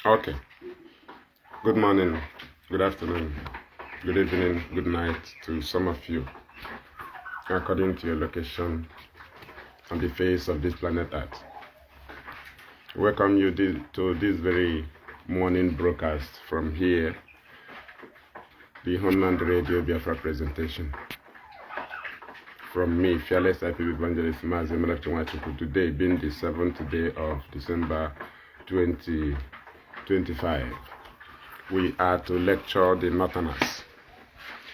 Okay. Good morning, good afternoon, good evening, good night to some of you, according to your location on the face of this planet Earth. Welcome you to this very morning broadcast from here, the Homeland Radio Biafra presentation. From me, Fearless IPB Evangelist Mazi, today being the 7th day of December 2025. We are to lecture the Northerners.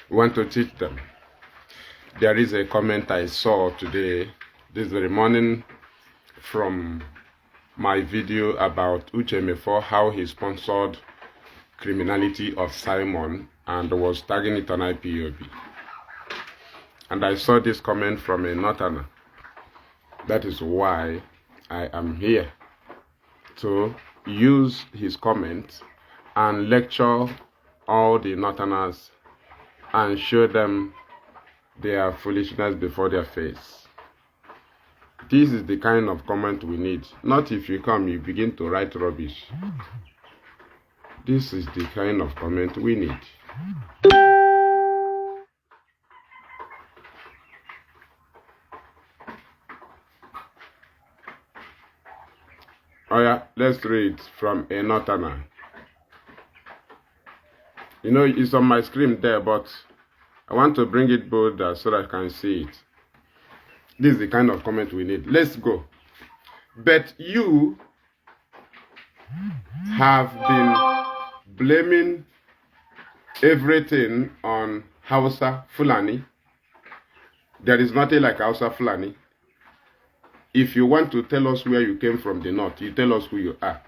We want to teach them. There is a comment I saw today, this very morning, from my video about Uchemefo, how he sponsored criminality of Simon and was tagging it on IPOB. And I saw this comment from a Northerner. That is why I am here, to use his comment and lecture all the Northerners and show them their foolishness before their face. This is the kind of comment we need. Not if you come, you begin to write rubbish. This is the kind of comment we need. Oh yeah, let's read from a Northerner. You know, it's on my screen there, but I want to bring it bolder so that I can see it. This is the kind of comment we need. Let's go. But you have been blaming everything on Hausa Fulani. There is nothing like Hausa Fulani. If you want to tell us where you came from the north, you tell us who you are.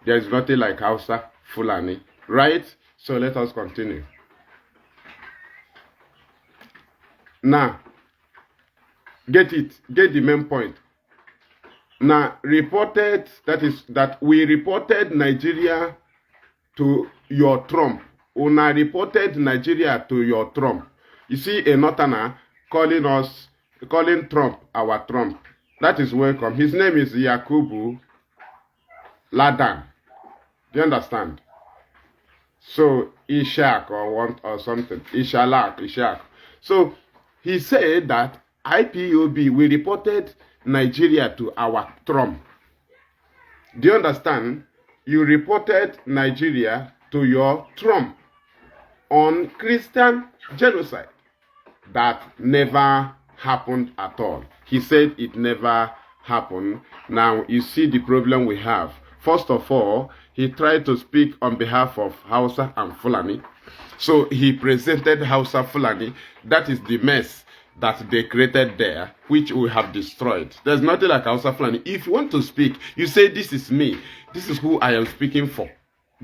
There is nothing like Hausa Fulani, right? So let us continue. Now, get it. Get the main point. Now, that we reported Nigeria to your Trump. Una reported Nigeria to your Trump. You see a Northerner calling Trump our Trump. That is welcome. His name is Yakubu Ladan. Do you understand? So Ishak or something. Ishak. So he said that IPOB, we reported Nigeria to our Trump. Do you understand? You reported Nigeria to your Trump on Christian genocide. That never happened at all. He said it never happened. Now you see the problem we have. First of all, he tried to speak on behalf of Hausa and Fulani. So he presented Hausa Fulani. That is the mess that they created there, which we have destroyed. There's nothing like Hausa Fulani. If you want to speak, you say, this is me. This is who I am speaking for.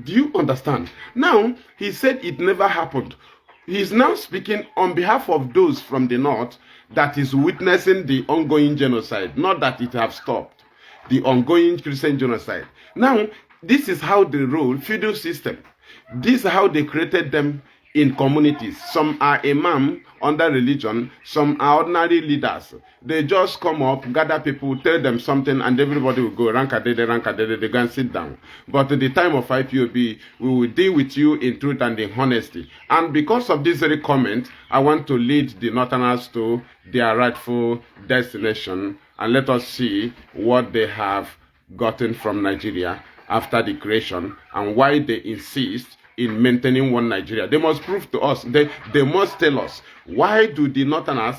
Do you understand? Now, he said it never happened. He is now speaking on behalf of those from the north that is witnessing the ongoing genocide, not that it have stopped. The ongoing Christian genocide. Now, this is how they roll, feudal system. This is how they created them in communities. Some are imam under religion, some are ordinary leaders. They just come up, gather people, tell them something, and everybody will go, rankadede, they go and sit down. But at the time of IPOB, we will deal with you in truth and in honesty. And because of this very comment, I want to lead the Northerners to their rightful destination, and let us see what they have gotten from Nigeria after the creation and why they insist in maintaining one Nigeria. They must prove to us, they must tell us, why do the Northerners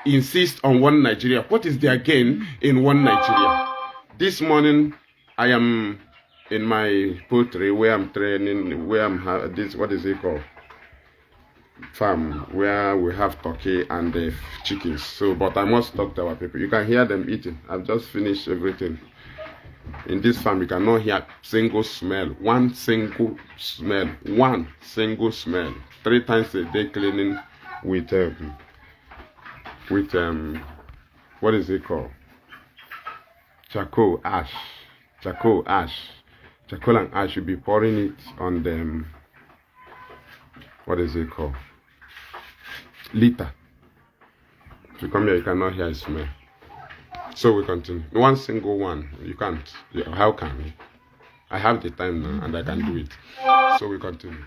insist on one Nigeria? What is their gain in one Nigeria? This morning, I am in my poultry where I'm training, where I'm, what is it called? Farm, where we have turkey and chickens. So, but I must talk to our people. You can hear them eating. I've just finished everything. In this farm, you cannot hear single smell. One single smell. 3 times a day cleaning with what is it called? Charcoal ash. Charcoal and ash. You'll be pouring it on them. What is it called? Liter. If you come here, you cannot hear a smell. So we continue. One single one. You can't. How can you? I have the time now and I can do it. So we continue.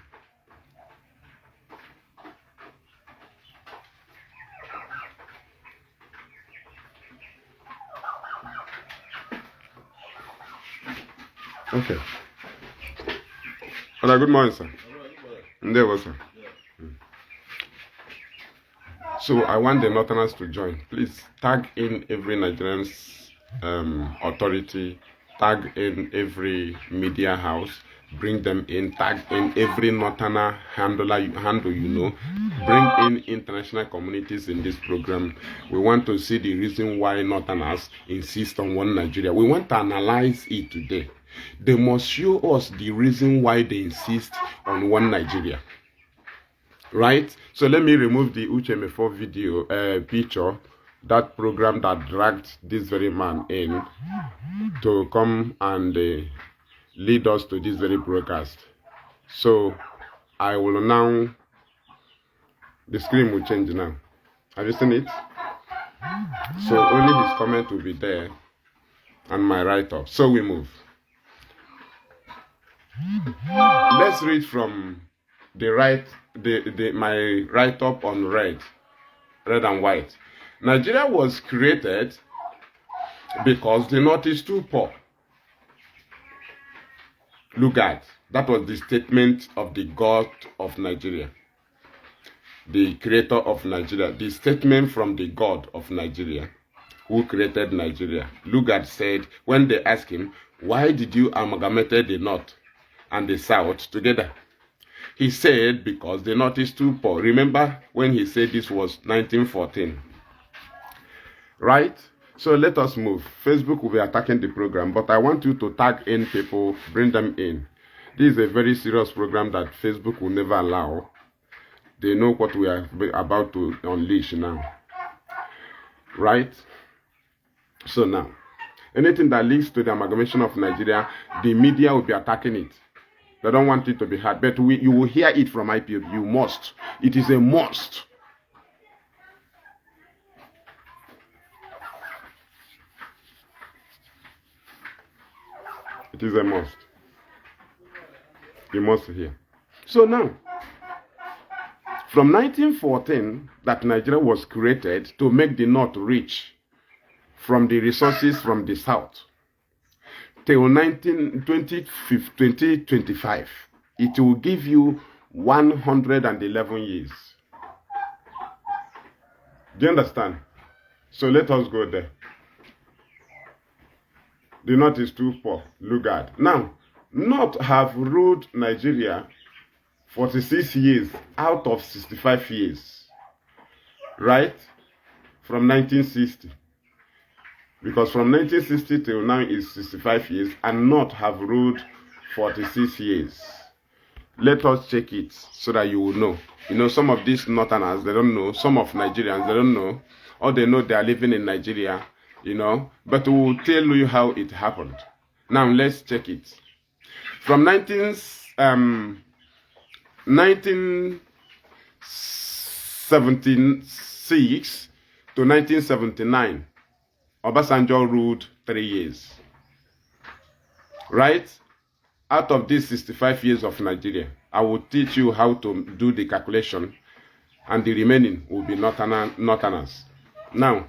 Okay. Hello, good morning, sir. There was, sir. So I want the Northerners to join. Please tag in every Nigerian's authority, tag in every media house, bring them in, tag in every Northerner handle you know, bring in international communities in this program. We want to see the reason why Northerners insist on one Nigeria. We want to analyze it today. They must show us the reason why they insist on one Nigeria. Right? So let me remove the Ucheme4 video picture, that program that dragged this very man in to come and lead us to this very broadcast. So I will now, the screen will change now. Have you seen it? So only his comment will be there and my write-up. So we move. Let's read from my write-up on red and white. Nigeria was created because the North is too poor. Look at, that was the statement of the God of Nigeria, the creator of Nigeria, the statement from the God of Nigeria, who created Nigeria. Lugard said, when they asked him, why did you amalgamate the North and the South together? He said, because the North is too poor. Remember when he said this was 1914. Right? So let us move. Facebook will be attacking the program, but I want you to tag in people, bring them in. This is a very serious program that Facebook will never allow. They know what we are about to unleash now. Right? So now, anything that leads to the amalgamation of Nigeria, the media will be attacking it. They don't want it to be heard, but you will hear it from IPOB. You must. It is a must. It is a must. You must hear. So now, from 1914, that Nigeria was created to make the North rich from the resources from the South, till 2025, it will give you 111 years. Do you understand? So let us go there. The North is too poor. Look at. Now, North have ruled Nigeria 46 years out of 65 years. Right? From 1960. Because from 1960 till now is 65 years, and North have ruled 46 years. Let us check it so that you will know. You know, some of these Northerners, they don't know. Some of Nigerians, they don't know. Or they know they are living in Nigeria, you know. But we will tell you how it happened. Now, let's check it. From 1976 to 1979, Obasanjo ruled 3 years. Right? Out of these 65 years of Nigeria, I will teach you how to do the calculation, and the remaining will be Northerners. Now,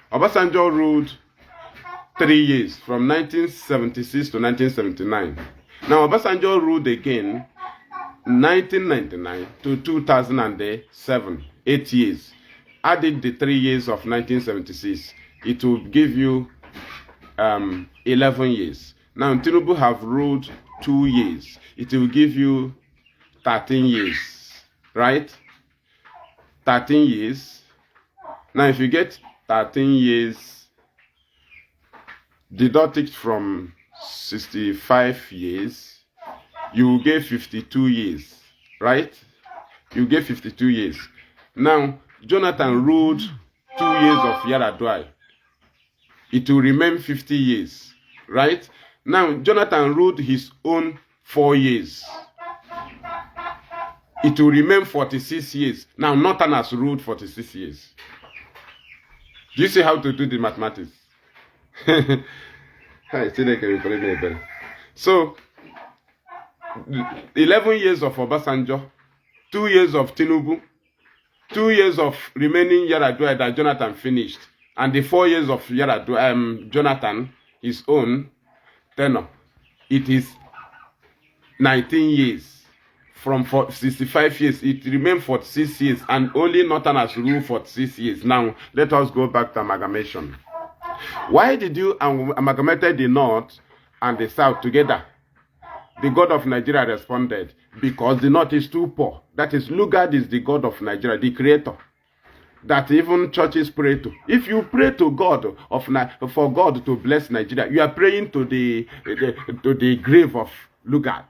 Obasanjo ruled 3 years, from 1976 to 1979. Now, Obasanjo ruled again 1999 to 2007, 8 years. Added the 3 years of 1976, it will give you 11 years. Now, Tinubu have ruled 2 years. It will give you 13 years, right? 13 years. Now, if you get 13 years, deduct it from 65 years, you will get 52 years, right? You get 52 years. Now, Jonathan ruled 2 years of Yaradua. It will remain 50 years, right? Now, Jonathan ruled his own 4 years. It will remain 46 years. Now, Northerners ruled 46 years. Do you see how to do the mathematics? So, 11 years of Obasanjo, 2 years of Tinubu, 2 years of remaining Yaradua that Jonathan finished, and the 4 years of Yaradua, Jonathan, his own tenure. It is 19 years. From 65 years, it remained 46 years, and only Northern has ruled 46 years. Now, let us go back to amalgamation. Why did you amalgamate the North and the South together? The God of Nigeria responded, because the North is too poor. That is, Lugard is the God of Nigeria, the creator, that even churches pray to. If you pray to God for God to bless Nigeria, you are praying to the grave of Lugard.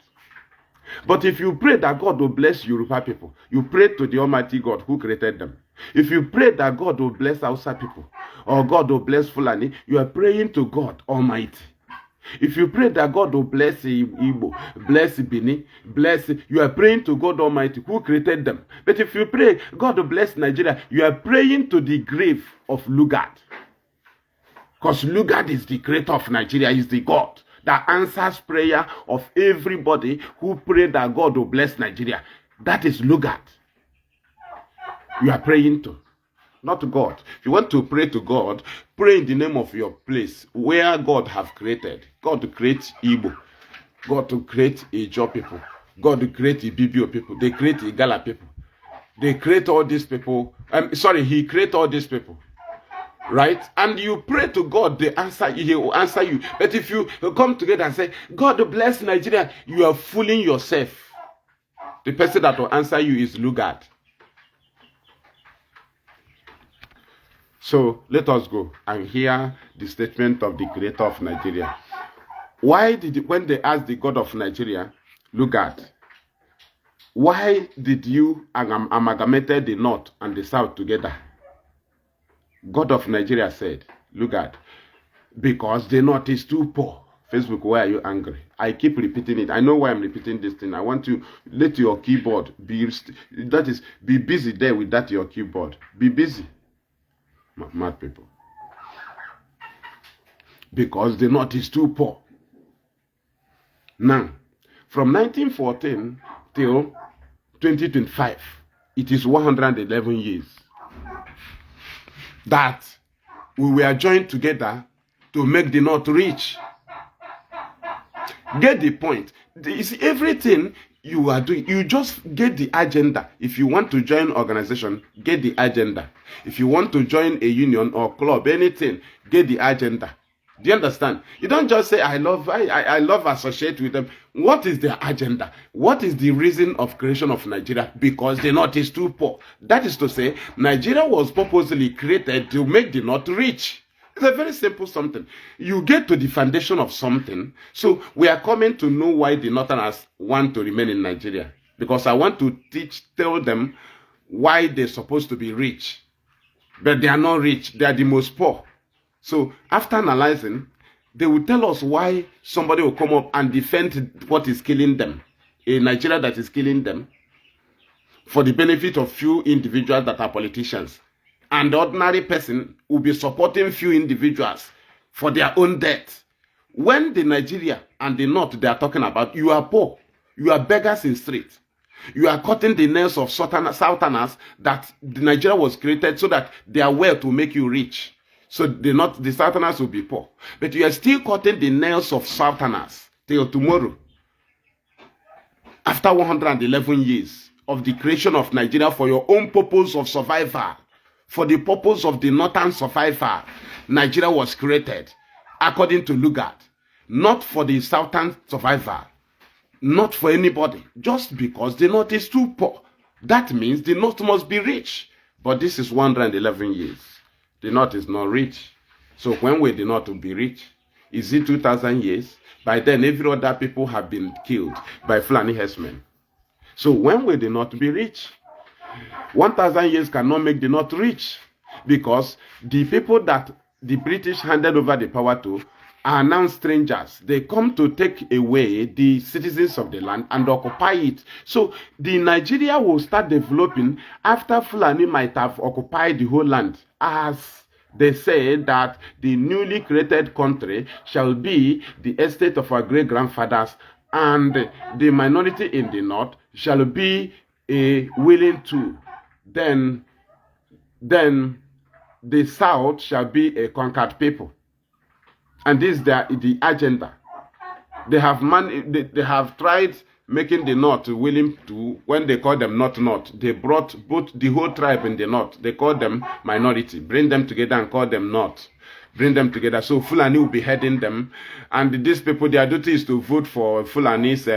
But if you pray that God will bless Yoruba people, you pray to the Almighty God who created them. If you pray that God will bless Hausa people, or God will bless Fulani, you are praying to God Almighty. If you pray that God will bless Igbo, bless Bini, you are praying to God Almighty who created them. But if you pray God will bless Nigeria, you are praying to the grave of Lugard. Because Lugard is the creator of Nigeria, is the God that answers prayer of everybody who pray that God will bless Nigeria. That is Lugard. You are praying to, not to God. If you want to pray to God, pray in the name of your place where God have created. God to create Igbo, God to create Ijaw people, God to create Ibibio people, they create Igala people, they create all these people. He create all these people. Right? And you pray to God, he will answer you. But if you come together and say, God bless Nigeria, you are fooling yourself. The person that will answer you is Lugard. So let us go and hear the statement of the creator of Nigeria. When they asked the God of Nigeria, Lugard, why did you amalgamate the North and the South together? God of Nigeria said, Lugard, because the North is too poor. Facebook, why are you angry? I keep repeating it. I know why I'm repeating this thing. I want to let your keyboard be busy there with that your keyboard. Be busy. Mad people. Because the North is too poor. Now, from 1914 till 2025, it is 111 years that we were joined together to make the North rich. Get the point. It's everything you are doing. You just get the agenda. If you want to join an organization, get the agenda. If you want to join a union or club, anything, get the agenda. Do you understand? You don't just say, I love associate with them. What is their agenda? What is the reason of creation of Nigeria? Because the North is too poor. That is to say, Nigeria was purposely created to make the North rich. It's a very simple something. You get to the foundation of something. So we are coming to know why the Northerners want to remain in Nigeria. Because I want to tell them why they're supposed to be rich. But they are not rich. They are the most poor. So after analyzing, they will tell us why somebody will come up and defend what is killing them. A Nigeria that is killing them for the benefit of few individuals that are politicians. And the ordinary person will be supporting few individuals for their own death. When the Nigeria and the North they are talking about, you are poor. You are beggars in streets. You are cutting the nails of Southerners that the Nigeria was created so that their wealth will make you rich. So the Southerners will be poor. But you are still cutting the nails of Southerners till tomorrow. After 111 years of the creation of Nigeria for your own purpose of survival, for the purpose of the Northern survival, Nigeria was created according to Lugard. Not for the Southern survival. Not for anybody. Just because the North is too poor. That means the North must be rich. But this is 111 years. The North is not rich. So when will the North be rich? Is it 2,000 years? By then, every other people have been killed by Fulani herdsmen. So when will the North be rich? 1,000 years cannot make the North rich. Because the people that the British handed over the power to are now strangers. They come to take away the citizens of the land and occupy it. So the Nigeria will start developing after Fulani might have occupied the whole land. As they say that the newly created country shall be the estate of our great-grandfathers and the minority in the north shall be a willing to, then the south shall be a conquered people. And this is the agenda. They have tried making the north willing to, when they call them not north, they brought both the whole tribe in the north. They call them minority, bring them together and call them north. Bring them together. So Fulani will be heading them. And these people, their duty is to vote for Fulani's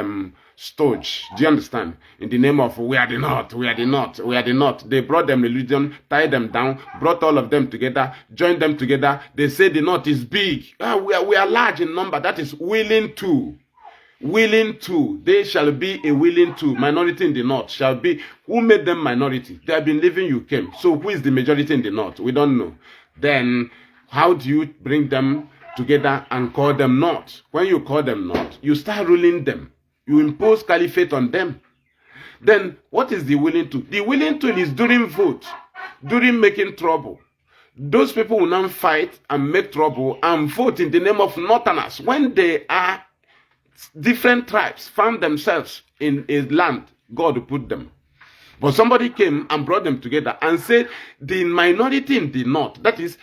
stooge. Do you understand? In the name of, we are the north, we are the north, we are the north. They brought them religion, tied them down, brought all of them together, joined them together. They say the north is big. We are large in number. That is willing to. Willing to. They shall be a willing to. Minority in the north shall be. Who made them minority? They have been living, you came. So who is the majority in the north? We don't know. Then how do you bring them together and call them north? When you call them north, you start ruling them. You impose caliphate on them. Then what is the willing to? The willing to is during vote, during making trouble. Those people will now fight and make trouble and vote in the name of northerners. When they are different tribes found themselves in a land, God put them. But somebody came and brought them together and said the minority in the north, that is,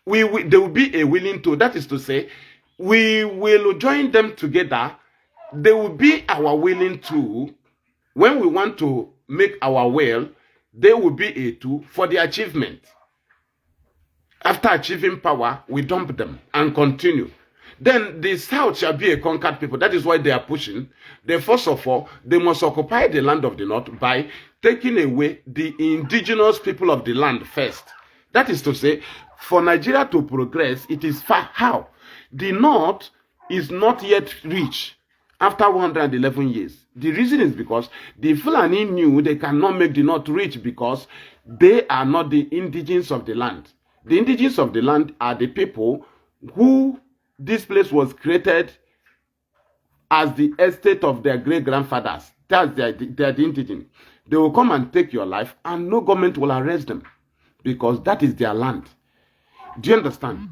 there will be a willing to, that is to say, we will join them together. They will be our willing to. When we want to make our will, they will be a tool for the achievement. After achieving power, we dump them and continue. Then the south shall be a conquered people. That is why they are pushing. First of all, they must occupy the land of the north by taking away the indigenous people of the land first. That is to say, for Nigeria to progress, it is far. How? The north is not yet rich after 111 years. The reason is because the Fulani knew they cannot make the north rich because they are not the indigenes of the land. The indigenes of the land are the people who this place was created as the estate of their great-grandfathers. That's they are the indigenous. They will come and take your life and no government will arrest them because that is their land. Do you understand?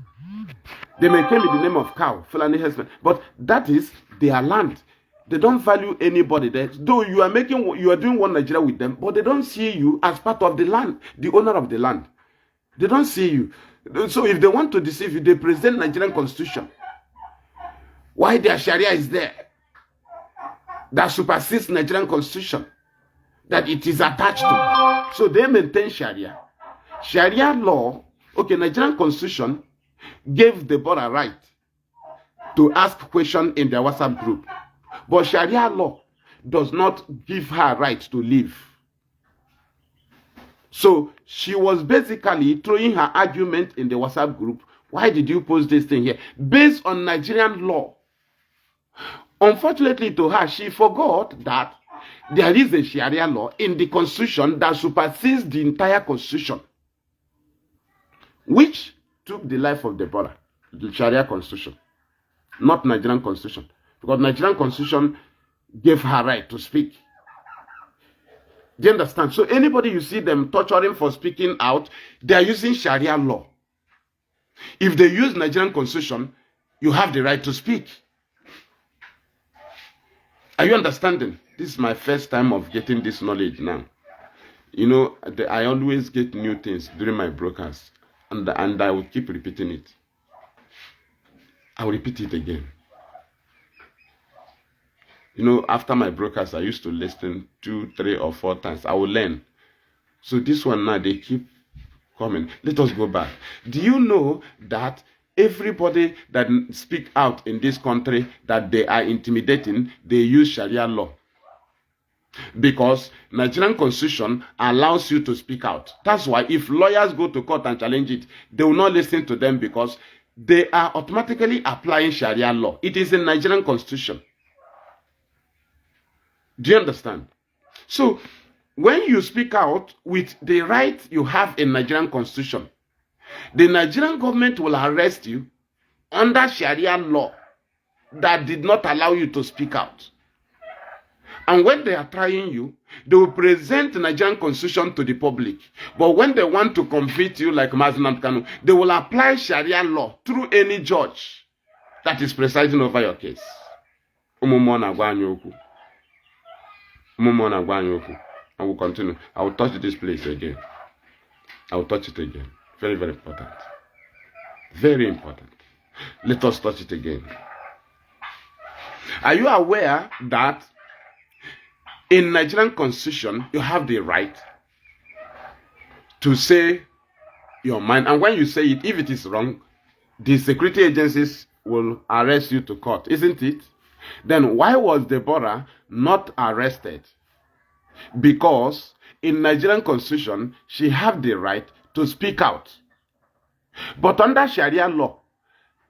They may claim in the name of cow, Fulani herdsmen, but that is their land. They don't value anybody there. Though you are doing one Nigeria with them, but they don't see you as part of the land, the owner of the land. They don't see you. So if they want to deceive you, they present Nigerian constitution. Why their Sharia is there? That supersedes Nigerian constitution. That it is attached to. So they maintain Sharia. Sharia law, okay, Nigerian constitution gave the border right to ask questions in their WhatsApp group. But Sharia law does not give her right to live. So she was basically throwing her argument in the WhatsApp group. Why did you post this thing here? Based on Nigerian law. Unfortunately to her, she forgot that there is a Sharia law in the constitution that supersedes the entire constitution, which took the life of the brother, the Sharia constitution, not Nigerian constitution. Because Nigerian constitution gave her right to speak. Do you understand? So anybody you see them torturing for speaking out, they are using Sharia law. If they use Nigerian constitution, you have the right to speak. Are you understanding? This is my first time of getting this knowledge now. You know, I always get new things during my broadcast, and I will keep repeating it. I will repeat it again. You know, after my broadcast, I used to listen 2, 3, or 4 times. I will learn. So this one now, they keep coming. Let us go back. Do you know that everybody that speak out in this country that they are intimidating, they use Sharia law? Because Nigerian constitution allows you to speak out. That's why if lawyers go to court and challenge it, they will not listen to them because they are automatically applying Sharia law. It is in Nigerian constitution. Do you understand? So, when you speak out with the right you have in Nigerian constitution, the Nigerian government will arrest you under Sharia law that did not allow you to speak out. And when they are trying you, they will present the Nigerian constitution to the public. But when they want to convict you like Mazi and Kanu, they will apply Sharia law through any judge that is presiding over your case. I will continue. I will touch this place again. I will touch it again. Very, very important. Very important. Let us touch it again. Are you aware that in Nigerian constitution, you have the right to say your mind? And when you say it, if it is wrong, the security agencies will arrest you to court, isn't it? Then why was Deborah not arrested? Because in Nigerian constitution, she had the right to speak out. But under Sharia law,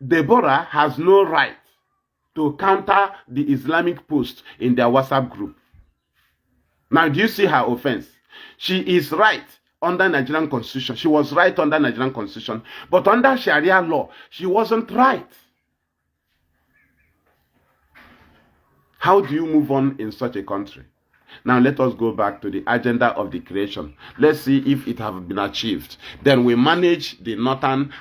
Deborah has no right to counter the Islamic post in their WhatsApp group. Now, do you see her offense? She is right under Nigerian constitution. She was right under Nigerian constitution. But under Sharia law, she wasn't right. How do you move on in such a country? Now let us go back to the agenda of the creation. Let's see if it has been achieved. Then we manage the northern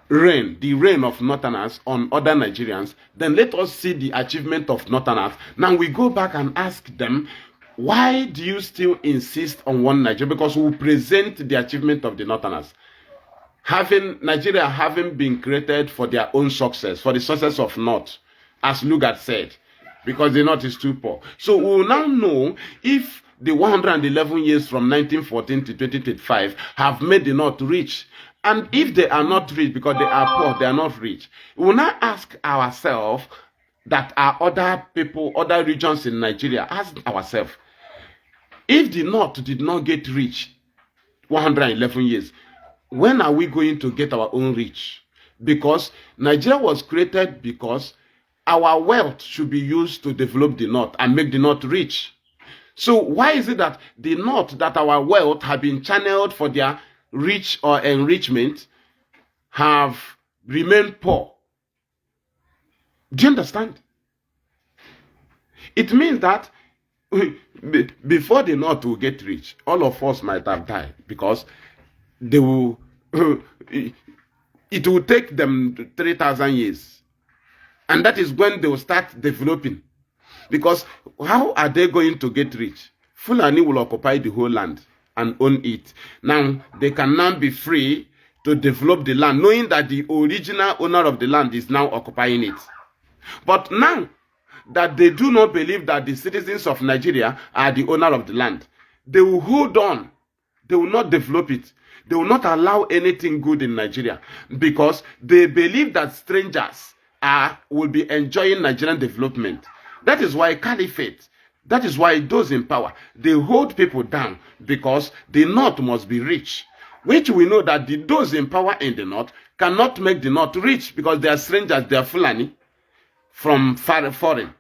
reign of northerners on other Nigerians. Then let us see the achievement of northerners. Now we go back and ask them, why do you still insist on one Nigeria? Because we present the achievement of the northerners. Nigeria having been created for their own success, for the success of North, as Lugard said, because the North is too poor. So we will now know if the 111 years from 1914 to 2025 have made the North rich. And if they are not rich because they are poor, they are not rich. We will now ask ourselves that are other people, other regions in Nigeria, ask ourselves, if the North did not get rich 111 years, when are we going to get our own rich? Because Nigeria was created because our wealth should be used to develop the North and make the North rich. So why is it that the North, that our wealth have been channeled for their rich or enrichment, have remained poor? Do you understand? It means that before the North will get rich, all of us might have died, because they will it will take them 3,000 years. And that is when they will start developing. Because how are they going to get rich? Fulani will occupy the whole land and own it. Now, they can now be free to develop the land, knowing that the original owner of the land is now occupying it. But now that they do not believe that the citizens of Nigeria are the owner of the land, they will hold on. They will not develop it. They will not allow anything good in Nigeria, because they believe that strangers will be enjoying Nigerian development. That is why caliphate, that is why those in power, they hold people down, because the North must be rich. Which we know that those in power in the North cannot make the North rich, because they are strangers, they are Fulani from foreign.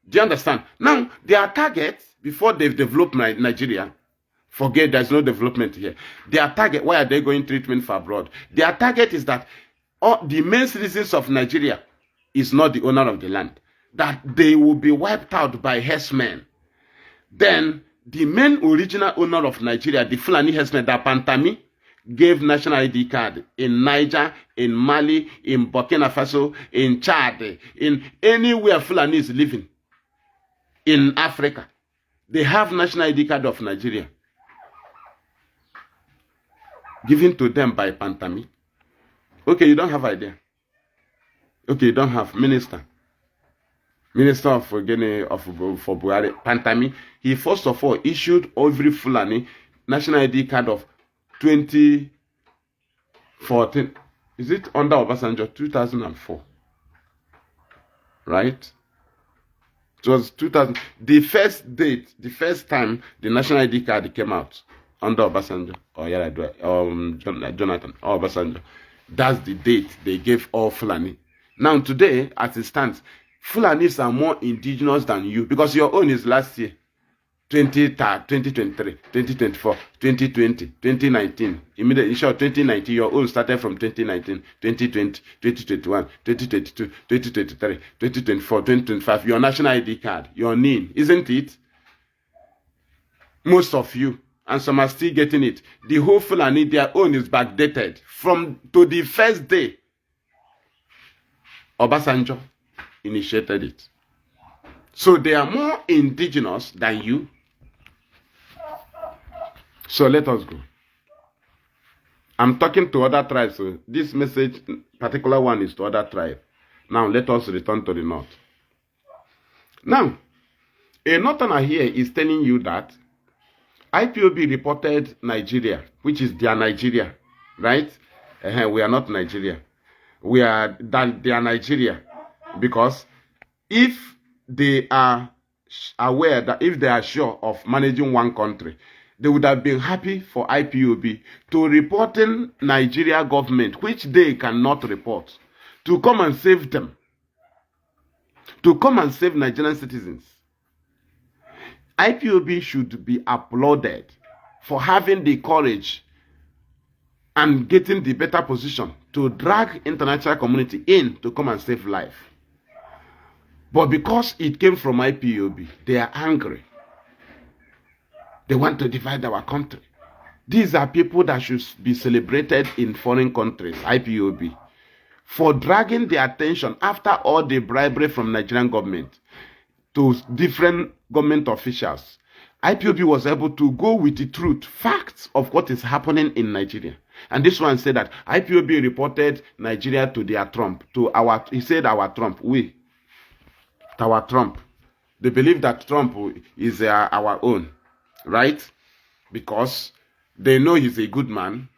Do you understand? Now, their target, before they've developed Nigeria, forget there's no development here. Their target, why are they going treatment for abroad? Their target is that the main citizens of Nigeria is not the owner of the land, that they will be wiped out by herdsmen. Then the main original owner of Nigeria, the Fulani herdsmen, the Pantami, gave national ID card in Niger, in Mali, in Burkina Faso, in Chad, in anywhere Fulani is living in Africa. They have national ID card of Nigeria, given to them by Pantami. Okay, you don't have idea. Okay, you don't have Minister of Guinea for Buhari, Pantami. He first of all issued every Fulani national ID card of 2014. Is it under Obasanjo? 2004, right? It was 2000. The first date, the first time the national ID card came out under Obasanjo or Jonathan or Obasanjo. That's the date they gave all Fulani. Now today, as it stands, Fulanis are more indigenous than you, because your own is last year, 2023, 2024, 2020, 2019. Immediately, sure, 2019, your own started from 2019, 2020, 2021, 2022, 2023, 2024, 2025. Your national ID card, your name, isn't it? Most of you, and some are still getting it. The whole Fulani, their own is backdated to the first day Obasanjo initiated it. So they are more indigenous than you. So let us go. I'm talking to other tribes. So this message, particular one, is to other tribes. Now let us return to the north. Now, a northerner here is telling you that IPOB reported Nigeria, which is their Nigeria, right? We are not Nigeria. They are Nigeria, because if they are aware that if they are sure of managing one country, they would have been happy for IPOB to reporting Nigeria government, which they cannot report, to come and save them, to come and save Nigerian citizens. IPOB should be applauded for having the courage and getting the better position to drag international community in to come and save life. But because it came from IPOB, they are angry. They want to divide our country. These are people that should be celebrated in foreign countries, IPOB, for dragging the attention after all the bribery from Nigerian government to different government officials. IPOB was able to go with the truth, facts of what is happening in Nigeria. And this one said that IPOB reported Nigeria to their Trump, he said our Trump, our Trump. They believe that Trump is our own, right? Because they know he's a good man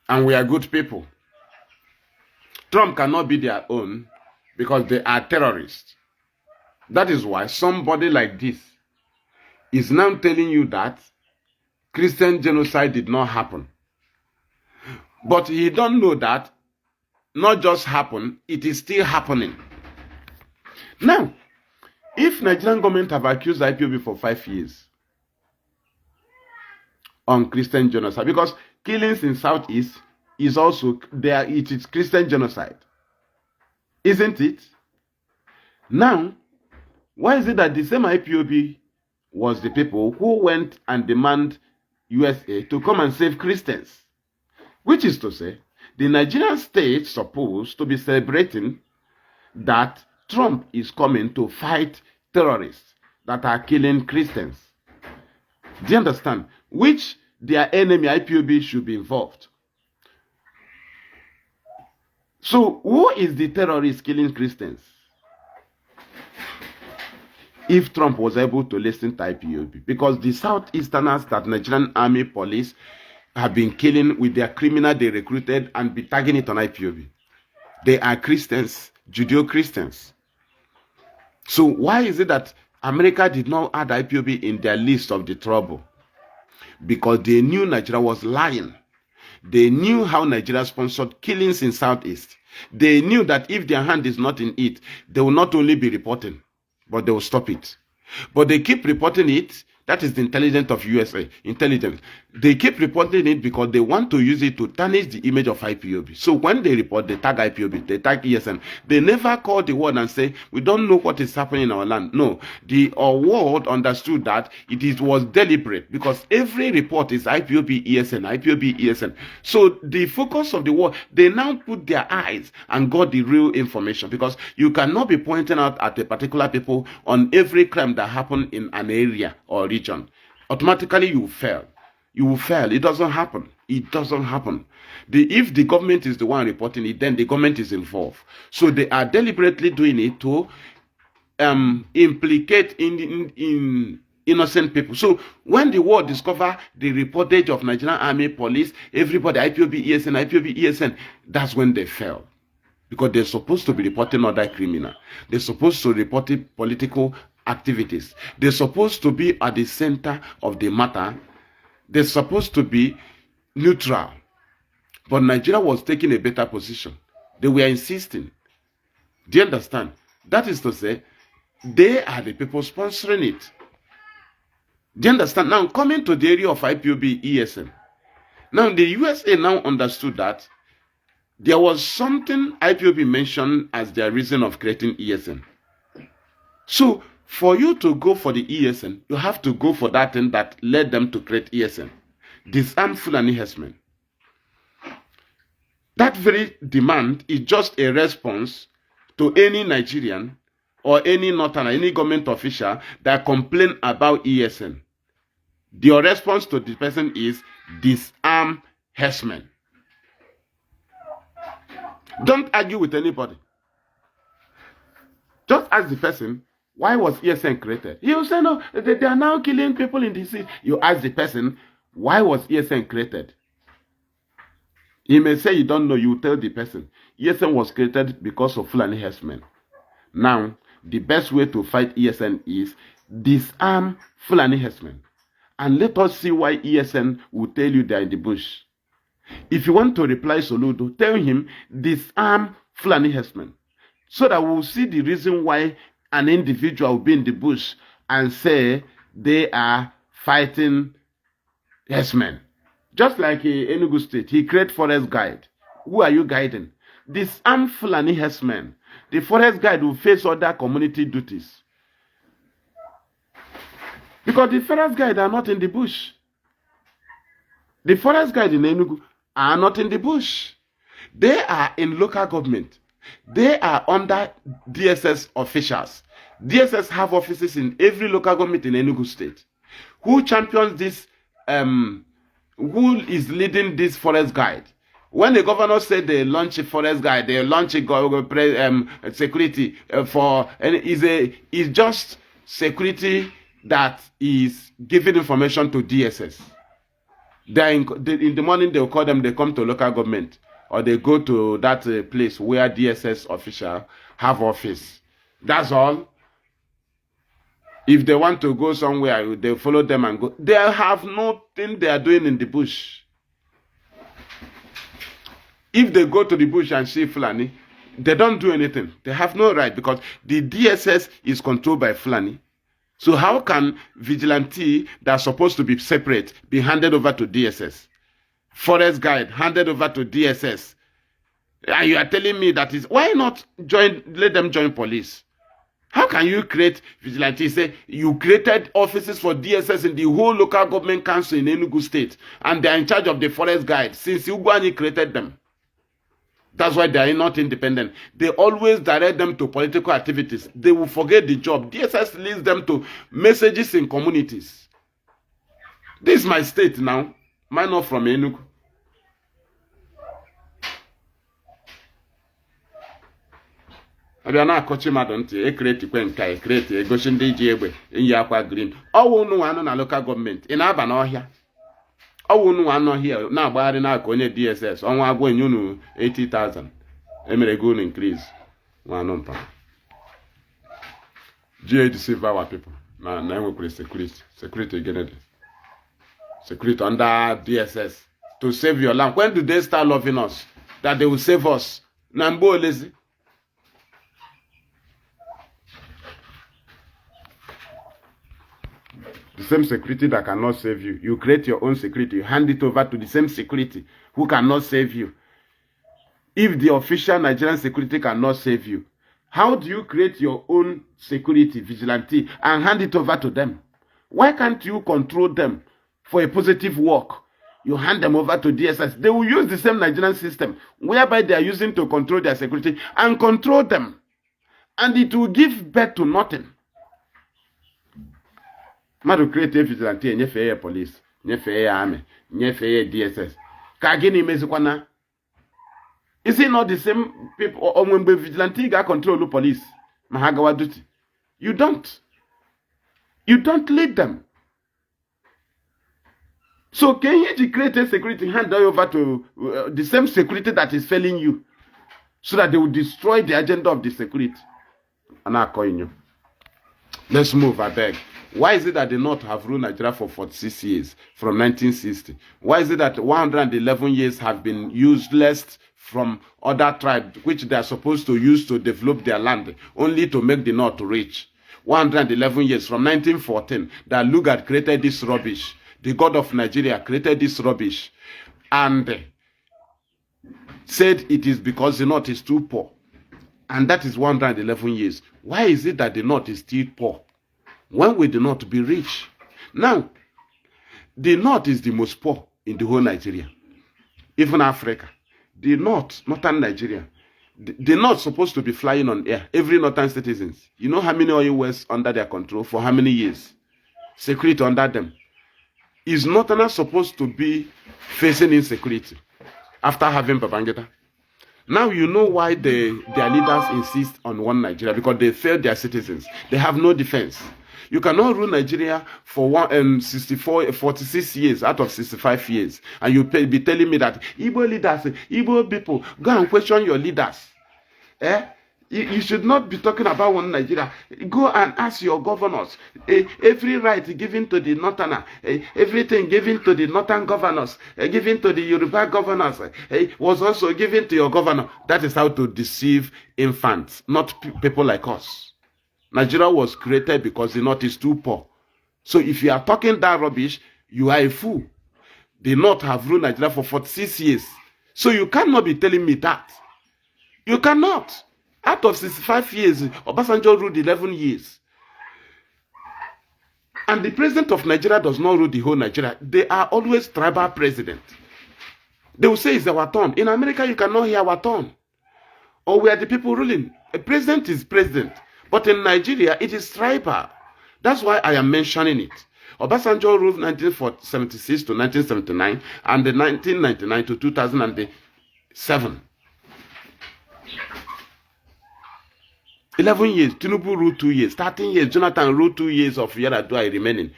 and we are good people. Trump cannot be their own because they are terrorists. That is why somebody like this is now telling you that Christian genocide did not happen. But he don't know that not just happen, it is still happening. Now, if Nigerian government have accused IPOB for 5 years on Christian genocide, because killings in Southeast is also there, it is Christian genocide, isn't it? Now, why is it that the same IPOB was the people who went and demand USA to come and save Christians? Which is to say, the Nigerian state supposed to be celebrating that Trump is coming to fight terrorists that are killing Christians. Do you understand? Which their enemy, IPOB, should be involved. So, who is the terrorist killing Christians? If Trump was able to listen to IPOB, because the Southeasterners that Nigerian Army Police have been killing with their criminal they recruited and be tagging it on IPOB. They are Christians, Judeo-Christians. So why is it that America did not add IPOB in their list of the trouble? Because they knew Nigeria was lying. They knew how Nigeria sponsored killings in Southeast. They knew that if their hand is not in it, they will not only be reporting, but they will stop it. But they keep reporting it. That is the intelligence of USA. Intelligence. They keep reporting it because they want to use it to tarnish the image of IPOB. So when they report, they tag IPOB, they tag ESN. They never call the world and say, we don't know what is happening in our land. No. The world understood that was deliberate because every report is IPOB, ESN, IPOB, ESN. So the focus of the world, they now put their eyes and got the real information, because you cannot be pointing out at a particular people on every crime that happened in an area or region. Automatically you fail. You will fail. It doesn't happen. It doesn't happen. If the government is the one reporting it, then the government is involved. So they are deliberately doing it to implicate in innocent people. So when the world discover the reportage of Nigerian Army Police, everybody, IPOB, ESN, IPOB, ESN, that's when they fail. Because they're supposed to be reporting other criminal. They're supposed to report political activities. They're supposed to be at the center of the matter. They're supposed to be neutral. But Nigeria was taking a better position. They were insisting. Do you understand? That is to say, they are the people sponsoring it. Do you understand? Now, coming to the area of IPOB, ESN. Now, the USA now understood that there was something IPOB mentioned as their reason of creating ESN. So, for you to go for the ESN, you have to go for that thing that led them to create ESN. Disarm Fulani herdsmen. That very demand is just a response to any Nigerian or any Northern, any government official that complain about ESN, your response to the person is disarm herdsmen. Don't argue with anybody. Just ask the person, why was ESN created? He will say, no, they are now killing people in the sea. You ask the person, why was ESN created? He may say you don't know. You tell the person, ESN was created because of Fulani herdsmen. Now, the best way to fight ESN is disarm Fulani herdsmen. And let us see why ESN will tell you they are in the bush. If you want to reply Soludo, tell him disarm Fulani herdsmen. So that we will see the reason why an individual will be in the bush and say they are fighting herdsmen. Just like Enugu State, he created forest guide. Who are you guiding? Disarm Fulani herdsmen. The forest guide will face other community duties. Because the forest guide are not in the bush. The forest guide in Enugu are not in the bush. They are in local government. They are under DSS officials. DSS have offices in every local government in Enugu State. Who champions this? Who is leading this forest guide? When the governor said they launch a forest guide, they launch a security for, and is just security that is giving information to DSS. In the morning they will call them. They come to local government. Or they go to that place where DSS official have office. That's all. If they want to go somewhere, they follow them and go. They have nothing they are doing in the bush. If they go to the bush and see Fulani, they don't do anything. They have no right because the DSS is controlled by Fulani. So how can vigilante that's supposed to be separate be handed over to DSS? Forest guide handed over to DSS. And you are telling me that is why not let them join police? How can you create vigilante? Say you created offices for DSS in the whole local government council in Enugu State, and they are in charge of the forest guide since Ugwani created them. That's why they are not independent. They always direct them to political activities. They will forget the job. DSS leads them to messages in communities. This is my state now. Mine not from Enugu. Abia na akọchi mmadụ ntị ekreti kwe nka ekreti egosi ndị ji egbe enyi akwa green. Ọwụ unu anọ na local government. Ị na-aba n'ọhịa. Ọwụ unu anọ here na-agbagharị n'aka onye DSS ọnwa agwọ enye unu 80,000. Emere go unu increase. Nwanụ mpa. GA deceive our people. Na enwekwere security again. Security under DSS to save your land. When do they start loving us? That they will save us? Nambo lazy. The same security that cannot save you. You create your own security. You hand it over to the same security who cannot save you. If the official Nigerian security cannot save you, how do you create your own security vigilante and hand it over to them? Why can't you control them for a positive work? You hand them over to DSS. They will use the same Nigerian system whereby they are using to control their security and control them. And it will give birth to nothing. Madu create a vigilante, nyefeye police, nyefeye army, nyefeye DSS. Kagini mezikwana. Is it not the same people or when vigilante ga control the police? Mahagawa duty. You don't. You don't lead them. So can you create a security hand over to the same security that is failing you, so that they will destroy the agenda of the security? And I'm calling you. Let's move, I beg. Why is it that the North have ruled Nigeria for 46 years, from 1960? Why is it that 111 years have been useless from other tribes, which they are supposed to use to develop their land, only to make the North rich? 111 years, from 1914, that Lugard created this rubbish. The God of Nigeria created this rubbish and said it is because the North is too poor. And that is 111 years. Why is it that the North is still poor? When will the North be rich? Now, the North is the most poor in the whole Nigeria. Even Africa. The North, northern Nigeria, They're not supposed to be flying on air. Every northern citizens. You know how many oil wells under their control for how many years? Security under them. Is northerners supposed to be facing insecurity after having Babangida? Now you know why their leaders insist on one Nigeria, because they failed their citizens. They have no defense. You cannot rule Nigeria for 46 years out of 65 years, and you be telling me that Igbo leaders, Igbo people, go and question your leaders. You should not be talking about one Nigeria. Go and ask your governors. Every right given to the northerner, everything given to the northern governors, given to the Yoruba governors, was also given to your governor. That is how to deceive infants, not people like us. Nigeria was created because the north is too poor. So if you are talking that rubbish, you are a fool. The north have ruled Nigeria for 46 years. So you cannot be telling me that. You cannot. Out of 65 years, Obasanjo ruled 11 years. And the president of Nigeria does not rule the whole Nigeria. They are always tribal president. They will say it's our turn. In America, you cannot hear our turn. Or we are the people ruling. A president is president. But in Nigeria, it is tribal. That's why I am mentioning it. Obasanjo ruled 1976 to 1979 and 1999 to 2007. 11 years, Tinubu ruled 2 years. 13 years, Jonathan ruled 2 years of Yar'Adua remaining.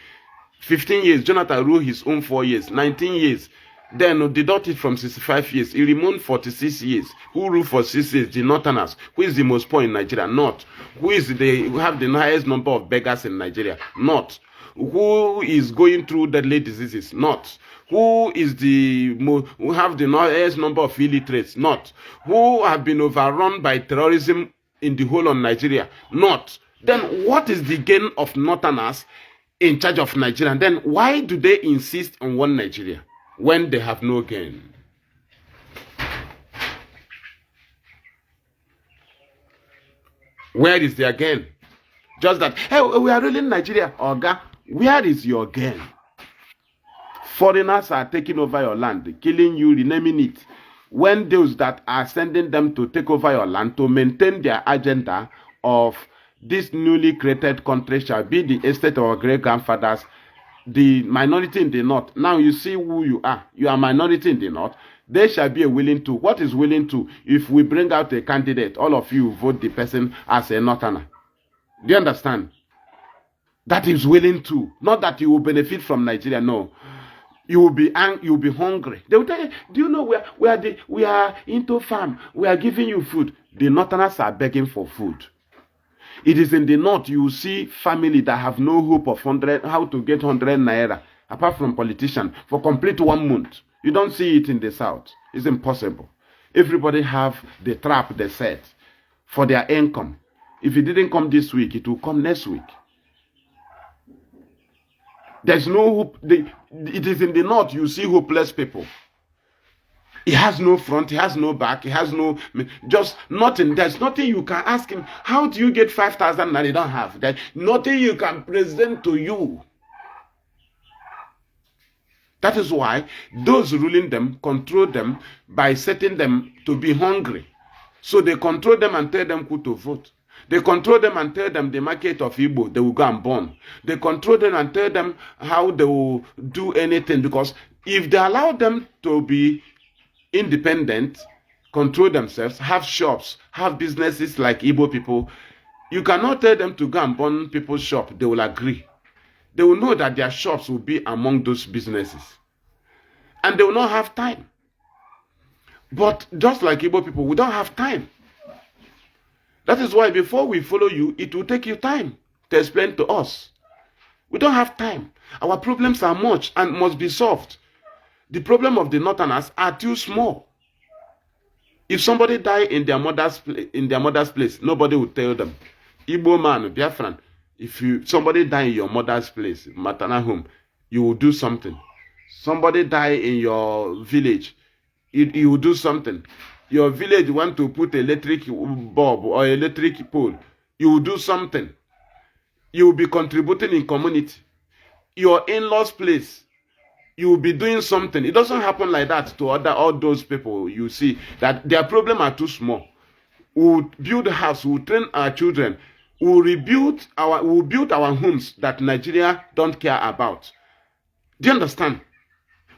15 years, Jonathan ruled his own 4 years. 19 years, then deducted from 65 years. He remained 46 years. Who ruled for 6 years? The Northerners. Who is the most poor in Nigeria? Not. Who have the highest number of beggars in Nigeria? Not. Who is going through deadly diseases? Not. Who have the highest number of illiterates? Not. Who have been overrun by terrorism in the whole of Nigeria? Not. Then what is the gain of Northerners in charge of Nigeria? And then why do they insist on one Nigeria when they have no gain? Where is their gain? Just that, hey, we are ruling Nigeria. Oga, where is your gain? Foreigners are taking over your land, killing you, renaming it. When those that are sending them to take over your land to maintain their agenda of this newly created country shall be the estate of our great-grandfathers, the minority in the north. Now you see who you are. You are minority in the north. They shall be a willing to. What is willing to? If we bring out a candidate, all of you vote the person as a northerner. Do you understand? That is willing to. Not that you will benefit from Nigeria, no. You will be hungry. They will tell you, do you know we are into farm. We are giving you food. The northerners are begging for food. It is in the north you see family that have no hope of how to get 100 naira, apart from politicians, for complete 1 month. You don't see it in the south. It's impossible. Everybody have the trap they set for their income. If it didn't come this week, it will come next week. There's no hope. It is in the north you see hopeless people. He has no front, he has no back, he has no, just nothing. There's nothing you can ask him. How do you get 5,000 and they don't have? There's nothing you can present to you. That is why those ruling them control them by setting them to be hungry. So they control them and tell them who to vote. They control them and tell them the market of Igbo, they will go and burn. They control them and tell them how they will do anything, because if they allow them to be independent, control themselves, have shops, have businesses like Igbo people, you cannot tell them to go and burn people's shop. They will agree. They will know that their shops will be among those businesses. And they will not have time. But just like Igbo people, we don't have time. That is why before we follow you, it will take you time to explain to us. We don't have time. Our problems are much and must be solved. The problem of the northerners are too small. If somebody die in their mother's place, nobody will tell them. Igbo man, Biafran, if somebody die in your mother's place, maternal home, you will do something. Somebody die in your village, you will do something. Your village want to put electric bulb or electric pole, you will do something. You will be contributing in community. Your in-laws place, you will be doing something. It doesn't happen like that to all those people you see that their problem are too small. We'll build a house, we'll train our children, we'll build our homes that Nigeria don't care about. Do you understand?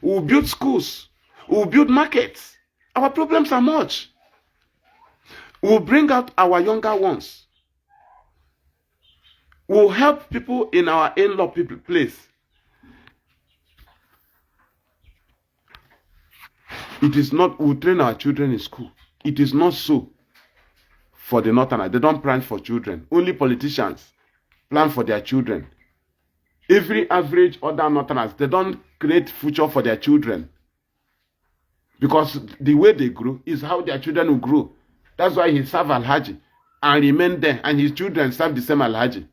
We'll build schools, we'll build markets. Our problems are much. We'll bring out our younger ones. We'll help people in our in-law place. It is not, we'll train our children in school. It is not so for the northerners. They don't plan for children. Only politicians plan for their children. Every average other northerners, they don't create future for their children. Because the way they grow is how their children will grow. That's why he served Alhaji and remained there, and his children served the same Alhaji.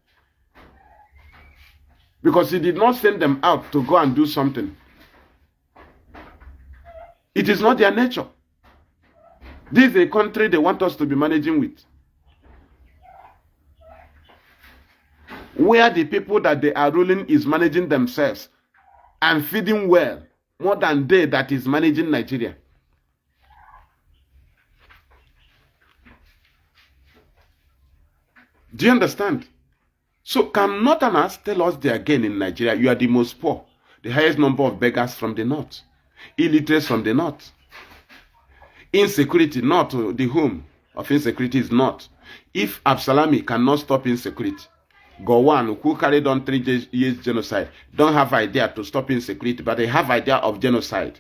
Because he did not send them out to go and do something. It is not their nature. This is a country they want us to be managing with. Where the people that they are ruling is managing themselves and feeding well more than they that is managing Nigeria. Do you understand? So can northerners tell us they are again in Nigeria? You are the most poor, the highest number of beggars from the north, illiterates from the north. Insecurity, not the home of insecurity is not. If Absalami cannot stop insecurity, Gowon, who carried on 3 years genocide, don't have idea to stop insecurity, but they have idea of genocide,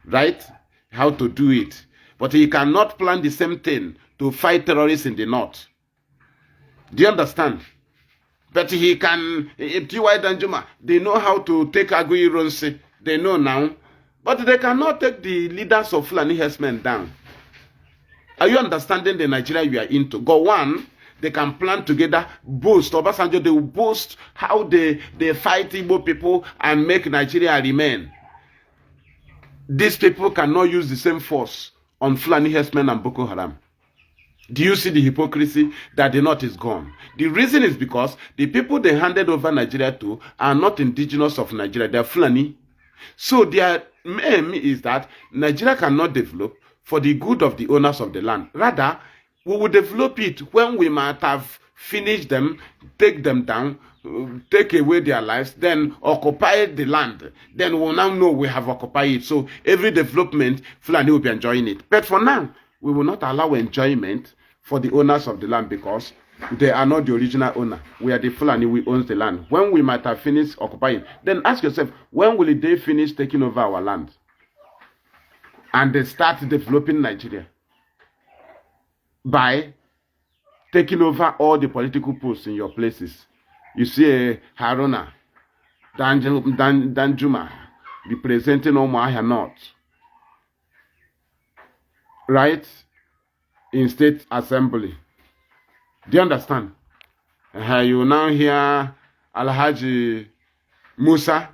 right? How to do it. But he cannot plan the same thing to fight terrorists in the north. Do you understand? But he can, T.Y. Danjuma, they know how to take Aguiyi, they know now, but they cannot take the leaders of Fulani herdsmen down. Are you understanding the Nigeria you are into? Go on, they can plan together, boast. Obasanjo, they will boast how they fight Igbo people and make Nigeria remain. These people cannot use the same force on Fulani herdsmen and Boko Haram. Do you see the hypocrisy that the north is gone? The reason is because the people they handed over Nigeria to are not indigenous of Nigeria. They are Fulani. So their aim is that Nigeria cannot develop for the good of the owners of the land. Rather, we will develop it when we might have finished them, take them down, take away their lives, then occupy the land. Then we will now know we have occupied it. So every development, Fulani will be enjoying it. But for now, we will not allow enjoyment for the owners of the land because they are not the original owner. We are the Fulani, we own the land. When we might have finished occupying, then ask yourself, when will they finish taking over our land? And they start developing Nigeria by taking over all the political posts in your places. You see Haruna, Danjuma, representing Umuahia North, right? In State Assembly. Do you understand? You now hear Alhaji Musa,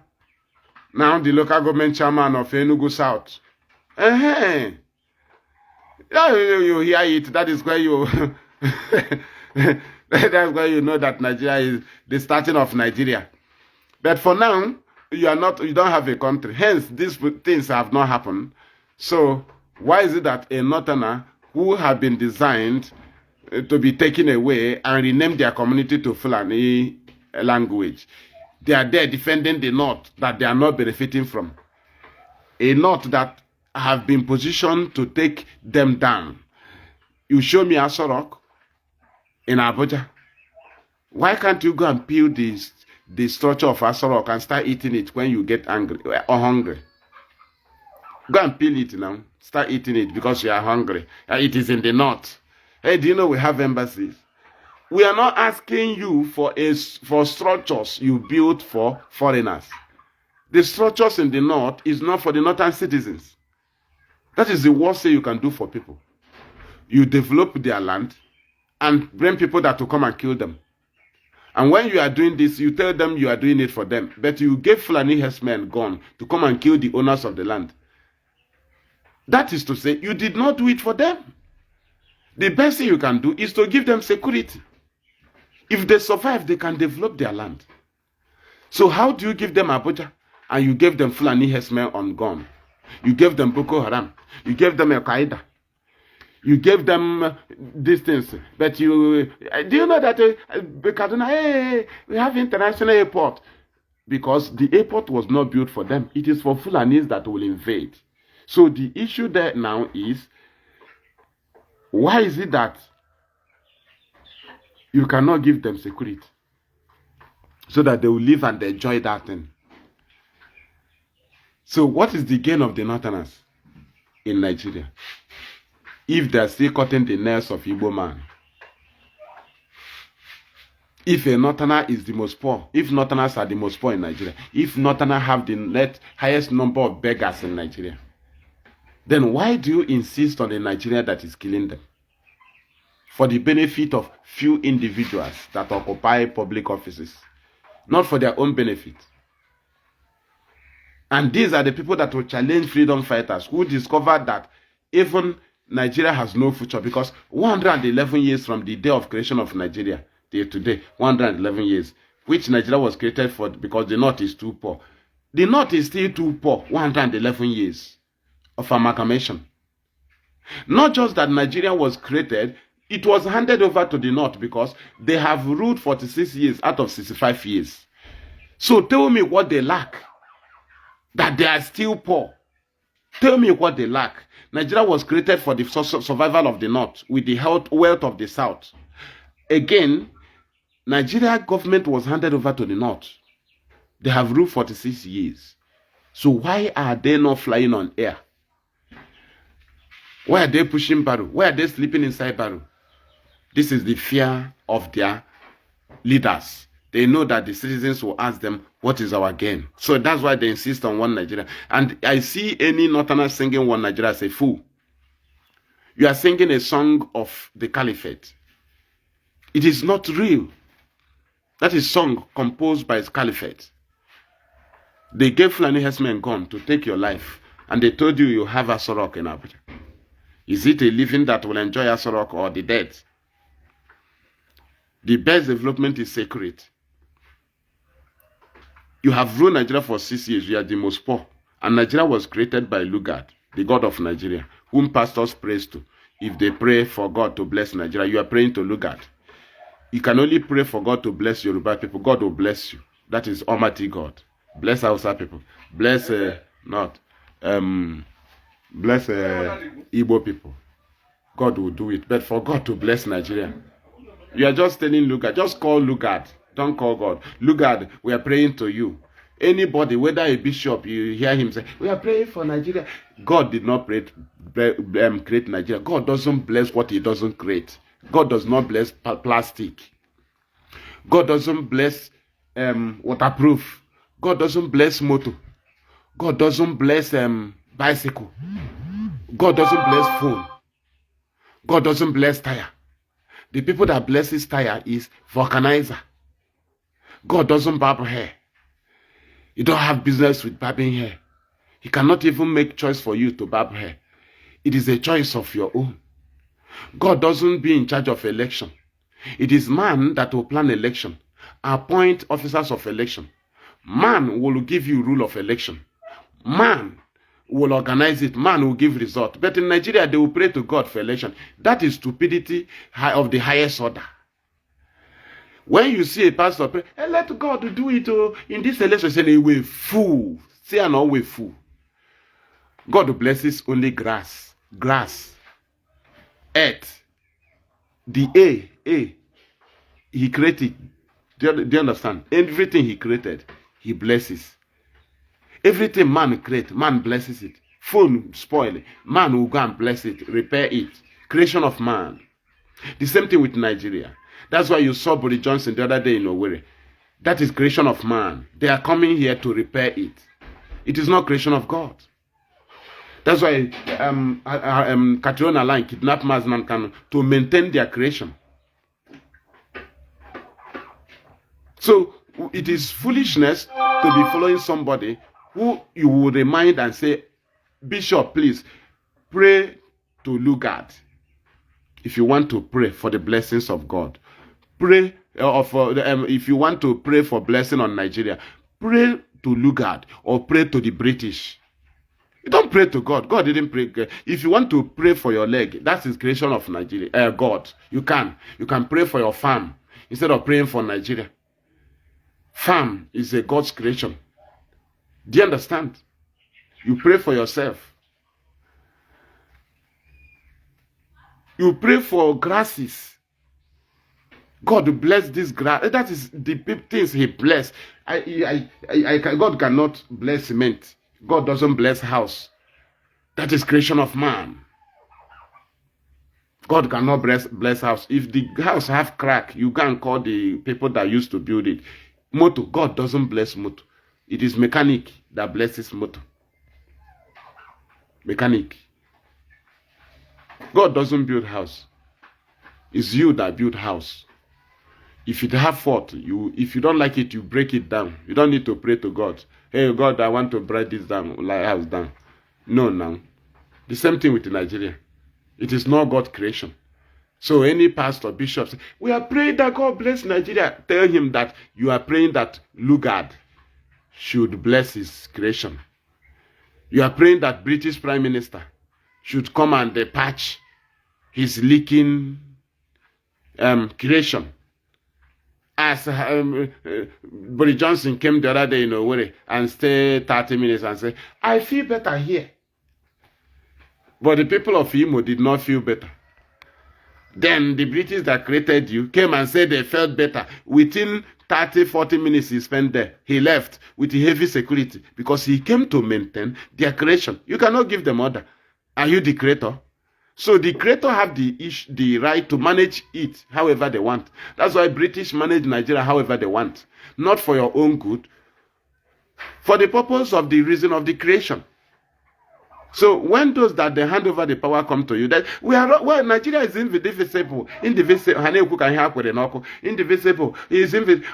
now the local government chairman of Enugu South. You hear it. That is why you that's why you know that Nigeria is the starting of Nigeria. But for now, you don't have a country. Hence, these things have not happened. So why is it that a northerner who have been designed to be taken away and rename their community to Fulani language, they are there defending the north that they are not benefiting from? A north that have been positioned to take them down. You show me Asorok in Abuja. Why can't you go and peel the structure of Asorok and start eating it when you get angry or hungry? Go and peel it now. Start eating it because you are hungry. It is in the north. Hey, do you know we have embassies? We are not asking you for structures you built for foreigners. The structures in the north is not for the northern citizens. That is the worst thing you can do for people. You develop their land and bring people that will come and kill them. And when you are doing this, you tell them you are doing it for them. But you gave Fulani herdsmen gun to come and kill the owners of the land. That is to say, you did not do it for them. The best thing you can do is to give them security. If they survive, they can develop their land. So how do you give them Abuja? And you gave them Fulani herdsmen on gun. You gave them Boko Haram. You gave them Al-Qaeda. You gave them distance, but you do you know that Kaduna, hey, we have international airport, because the airport was not built for them. It is for Fulanis that will invade. So the issue there now is, why is it that you cannot give them security so that they will live and enjoy that thing? So what is the gain of the Northerners in Nigeria if they are still cutting the nails of Igbo man? If a Northerner is the most poor, if Northerners are the most poor in Nigeria, if Northerners have the highest number of beggars in Nigeria, then why do you insist on a Nigeria that is killing them? For the benefit of few individuals that occupy public offices, not for their own benefit. And these are the people that will challenge freedom fighters who discovered that even Nigeria has no future, because 111 years from the day of creation of Nigeria till today, 111 years, which Nigeria was created for because the North is too poor. The North is still too poor, 111 years of amalgamation. Not just that Nigeria was created, it was handed over to the North because they have ruled 46 years out of 65 years. So tell me what they lack, that they are still poor. Tell me what they lack. Nigeria was created for the survival of the North with the wealth of the South. Again, Nigeria government was handed over to the North. They have ruled 46 years. So why are they not flying on air? Why are they pushing barrel? Why are they sleeping inside barrel? This is the fear of their leaders. They know that the citizens will ask them, what is our gain? So that's why they insist on one Nigeria. And I see any Northerner singing one Nigeria as a fool. You are singing a song of the caliphate. It is not real. That is a song composed by the caliphate. They gave Fulani herdsmen gun to take your life, and they told you you have Asorok in Abuja. Is it a living that will enjoy Asorok or the dead? The best development is sacred. You have ruled Nigeria for 6 years. You are the most poor. And Nigeria was created by Lugard, the god of Nigeria, whom pastors praise to. If they pray for God to bless Nigeria, you are praying to Lugard. You can only pray for God to bless Yoruba people. God will bless you. That is Almighty God. Bless Hausa people. Bless bless Igbo people. God will do it. But for God to bless Nigeria, you are just telling Lugard. Just call Lugard. Don't call God. Lugard, we are praying to you. Anybody, whether a bishop, you hear him say, we are praying for Nigeria. God did not create Nigeria. God doesn't bless what he doesn't create. God does not bless plastic. God doesn't bless waterproof. God doesn't bless motor. God doesn't bless bicycle. God doesn't bless phone. God doesn't bless tire. The people that blesses tire is vulcanizer. God doesn't barb hair. You don't have business with barbing hair. He cannot even make choice for you to barb hair. It is a choice of your own. God doesn't be in charge of election. It is man that will plan election, appoint officers of election. Man will give you rule of election. Man will organize it. Man will give result. But in Nigeria, they will pray to God for election. That is stupidity of the highest order. When you see a pastor pray, hey, let God do it in this election, say, we fool. Say an always fool. God blesses only grass, earth. The A, he created. Do you understand? Everything he created, he blesses. Everything man creates, man blesses it. Phone spoil it, man will go and bless it, repair it. Creation of man. The same thing with Nigeria. That's why you saw Boris Johnson the other day in Owerri. That is creation of man. They are coming here to repair it. It is not creation of God. That's why Catriona Line kidnapped Mazi and Kanu to maintain their creation. So it is foolishness to be following somebody who you will remind and say, Bishop, please pray to Lugard. If you want to pray for the blessings of God, pray if you want to pray for blessing on Nigeria, pray to Lugard or pray to the British. You don't pray to God. God didn't pray. If you want to pray for your leg, that's his creation of Nigeria. God. You can. You can pray for your farm instead of praying for Nigeria. Farm is a God's creation. Do you understand? You pray for yourself. You pray for grasses. God bless this grass. That is the things he bless. God cannot bless cement. God doesn't bless house. That is creation of man. God cannot bless house. If the house have crack, you can call the people that used to build it. Motor, God doesn't bless motor. It is mechanic that blesses motor. Mechanic. God doesn't build house. It's you that build house. If it have fault, if you don't like it, you break it down. You don't need to pray to God. Hey God, I want to break this down, like house down. No, now. The same thing with Nigeria. It is not God's creation. So any pastor, bishop, say, we are praying that God bless Nigeria. Tell him that you are praying that Lugard should bless his creation. You are praying that British Prime Minister should come and patch his leaking creation. As Boris Johnson came the other day in Owerri and stayed 30 minutes and said, I feel better here. But the people of Imo did not feel better. Then the British that created you came and said they felt better. Within 30, 40 minutes he spent there. He left with heavy security because he came to maintain their creation. You cannot give them order. Are you the creator? So the creator have the right to manage it however they want. That's why British manage Nigeria however they want. Not for your own good. For the purpose of the reason of the creation. So when those that they hand over the power come to you, that Nigeria is indivisible. Indivisible. Indivisible. Is invisible.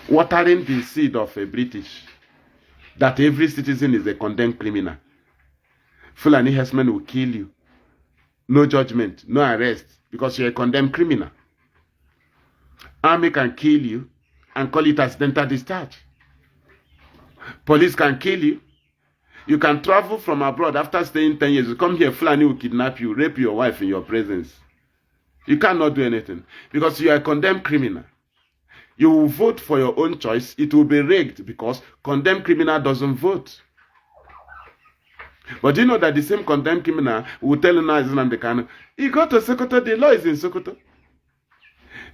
Watering the seed of a British. That every citizen is a condemned criminal. Fulani herdsmen will kill you. No judgment, no arrest, because you're a condemned criminal. Army can kill you and call it accidental discharge. Police can kill you. You can travel from abroad after staying 10 years. You come here, Fulani will kidnap you, rape your wife in your presence. You cannot do anything because you are a condemned criminal. You will vote for your own choice. It will be rigged because condemned criminal doesn't vote. But do you know that the same condemned criminal will tell you now, Nnamdi Kanu, you go to Sokoto, the law is in Sokoto.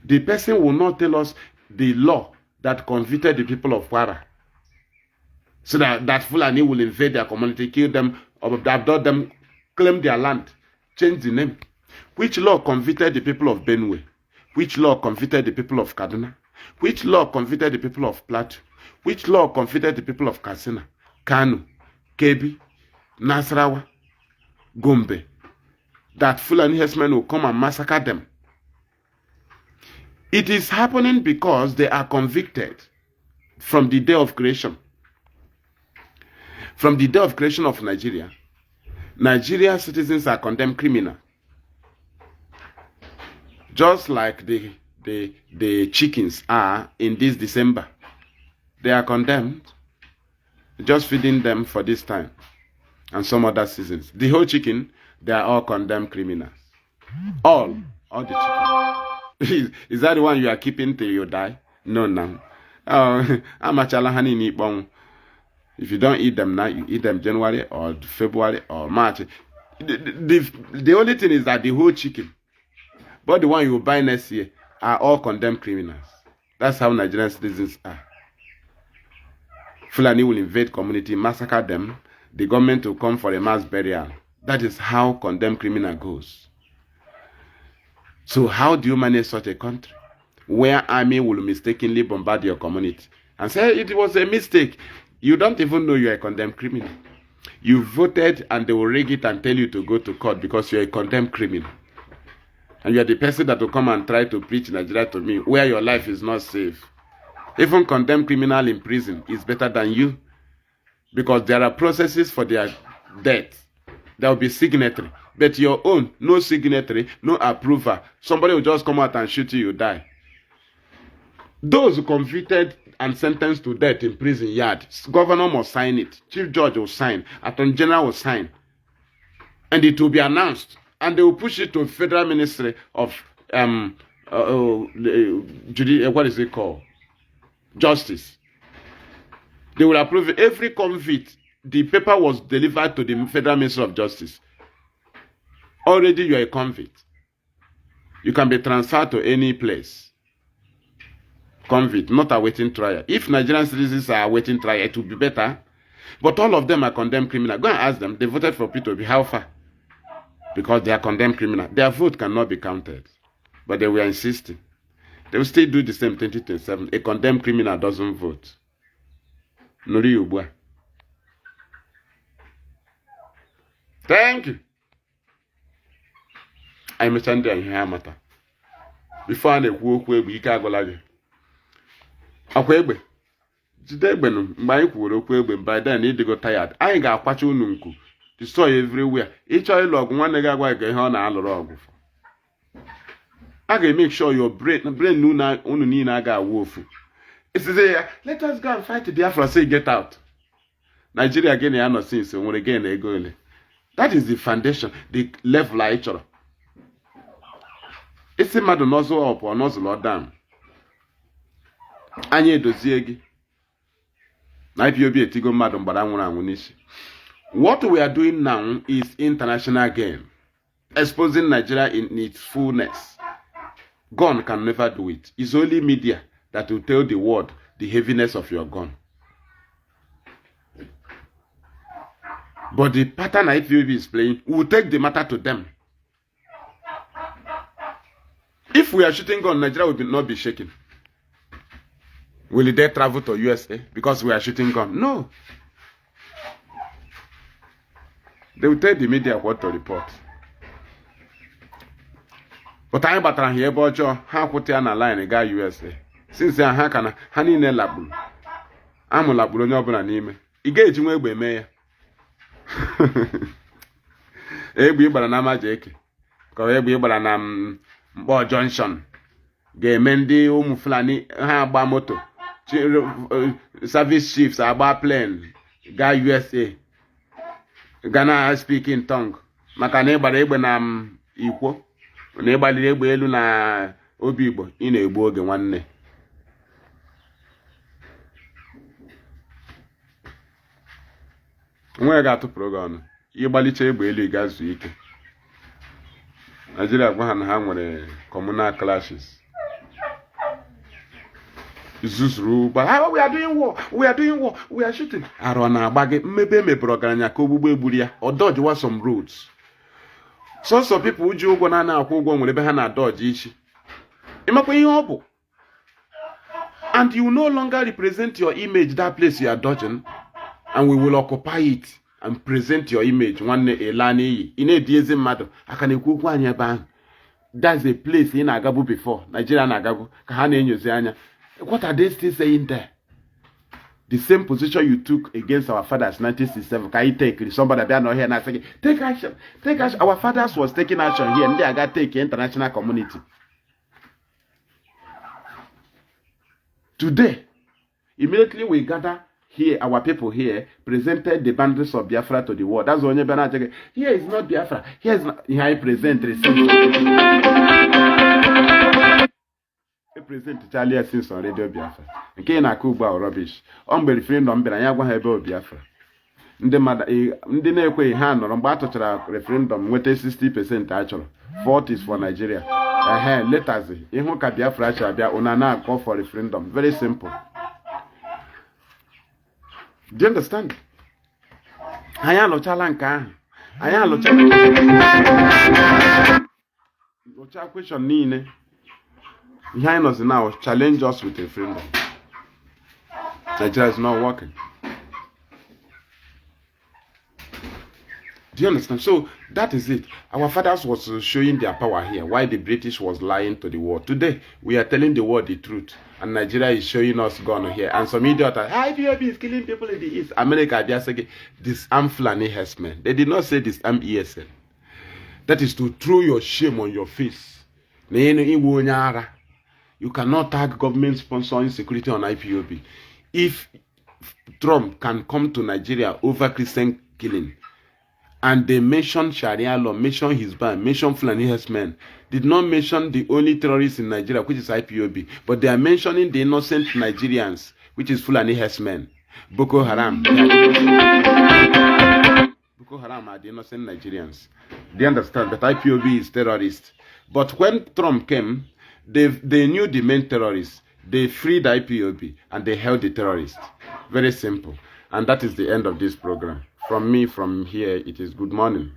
The person will not tell us the law that convicted the people of Kwara. So that Fulani will invade their community, kill them, abduct them, claim their land, change the name. Which law convicted the people of Benue? Which law convicted the people of Kaduna? Which law convicted the people of Plateau? Which law convicted the people of Katsina, Kanu, Kebbi, Nasarawa, Gombe? That Fulani herdsmen will come and massacre them. It is happening because they are convicted from the day of creation. From the day of creation of Nigeria, Nigerian citizens are condemned criminal. Just like the chickens are in this December. They are condemned. Just feeding them for this time. And some other seasons. The whole chicken, they are all condemned criminals. All the chicken. Is that the one you are keeping till you die? No, no. If you don't eat them now, you eat them January or February or March. The only thing is that the whole chicken, but the one you buy next year, are all condemned criminals. That's how Nigerian citizens are. Fulani will invade community, massacre them. The government will come for a mass burial. That is how condemned criminal goes. So how do you manage such a country where army will mistakenly bombard your community and say it was a mistake? You don't even know you are a condemned criminal. You voted and they will rig it and tell you to go to court because you are a condemned criminal. And you are the person that will come and try to preach Nigeria to me where your life is not safe. Even condemned criminal in prison is better than you because there are processes for their death. There will be signatory. But your own, no signatory, no approval. Somebody will just come out and shoot you, you die. Those convicted and sentenced to death in prison yard. Governor must sign it. Chief Judge will sign. Attorney General will sign. And it will be announced. And they will push it to Federal Ministry of what is it called? Justice. They will approve it. Every convict, the paper was delivered to the Federal Ministry of Justice. Already you are a convict. You can be transferred to any place. Convict, not awaiting trial. If Nigerian citizens are awaiting trial, it will be better. But all of them are condemned criminal. Go and ask them. They voted for P2B. How far? Because they are condemned criminal. Their vote cannot be counted. But they were insisting. They will still do the same 2027. A condemned criminal doesn't vote. Nori Ubwa. Thank you. I mentioned there in here matter. Before I walk away, we can't go like Akwegbe. Jide egbe no mgbe anyị kwuru okwu egbe by then ị dịgo tired. Anyị ga-akwacha unu nku. Destroy everywhere. Ịchọ ịlụ ọgụ nwanne gị agwa gị ihe ọ na-alụrụ ọgụ. I can make sure your brain unu niile aga awụ ofu. It's say, let us go and fight the Biafra, say get out. Nigeria again ya no since nwere again ego ele. That is the foundation, the level I chọrọ. Isi mmadụ n'ọzọ up or n'ọzọ down. Anyị edozie gị. Na IPOB etigo mmadụ mgbara nwụrụ anwụ n'isi. What we are doing now is international game. Exposing Nigeria in its fullness. Gun can never do it. It's only media that will tell the world the heaviness of your gun. But the pattern IPOB is playing will take the matter to them. If we are shooting gun, Nigeria will not be shaking. Will they travel to USA because we are shooting gun? No. They will tell the media what to report. But I'm batara here about you. How put you on a line and go USA? Since I have kana honey ne labu. I'm a labu no bana nime. Igage you egbe me ya. Egbe bara na majeke. Ko egbe bara na Mbo Junction. Ga-eme ndị ụmụ Fulani ha agba moto. Service chiefs agba plane ga USA. Ghana speak in tongue. Maka na ịgbara egbe na Ikwo. Na ịgbaliri egbe elu na Obi Igbo, ị na-egbu oge nwanne. Nwe ga-atụpụrụ gị ọnụ. Ịgbalicha egbe elu ị ga-azụ ike. Nigeria gwa ha na ha nwere communal clashes. Zuzuru, but we are doing war, we are doing war, we are shooting. Arona bagi maybe me program ko gbugbo egburu ya. O dodge was some roads. Some people uji ụgwọ na akwụ ụgwọ nwere ebe ha na dodge ichi. Imakwa ihe ọ bụ. And you no longer represent your image that place you are dodging, and we will occupy it and present your image nwanne elani ị na-edi ezi mmadụ aka na-ekwu okwu anya ebe ahụ. That's a place ị na-agabu before Nigeria na-agabu ka ha na-enyozi anya. What are they still saying there? The same position you took against our fathers in 1967. Can you take somebody be not here and say, take action? Take action. Our fathers was taking action here, and they got to take international community. Today, immediately we gather here, our people here presented the boundaries of Biafra to the world. That's when you here is not Biafra. Here is not. Here I present present Charlie since on Radio Biafra. Nke na Kuba or rubbish. On referendum bịara ya gwa ha ebe Biafra. Ndị na-ekwe ha nọrọ mgbe atụchara referendum nweta 60% achọrọ. 40 is for Nigeria. Letters ịhụ ka Biafra achọrọ bịa una na-call for referendum. Very simple. Do you understand? Anyị alụchala nke ahụ. Anyị alụchala question niile. Behind us now, challenge us with a referendum. Nigeria is not working. Do you understand? So that is it. Our fathers was showing their power here, while the British was lying to the world. Today, we are telling the world the truth, and Nigeria is showing us gun here. And some idiot, IPOB is killing people in the East. America, just say disarm Fulani herdsmen. They did not say disarm ESN. That is to throw your shame on your face. You cannot tag government sponsoring security on IPOB. If Trump can come to Nigeria over Christian killing, and they mention Sharia law, mention Hizbah, mention Fulani herdsmen, did not mention the only terrorists in Nigeria, which is IPOB, but they are mentioning the innocent Nigerians, which is Fulani herdsmen, Boko Haram. Boko Haram are the innocent Nigerians. They understand that IPOB is terrorist. But when Trump came, they knew the main terrorists. They freed IPOB and they held the terrorists. Very simple. And that is the end of this program. From me, from here, it is good morning.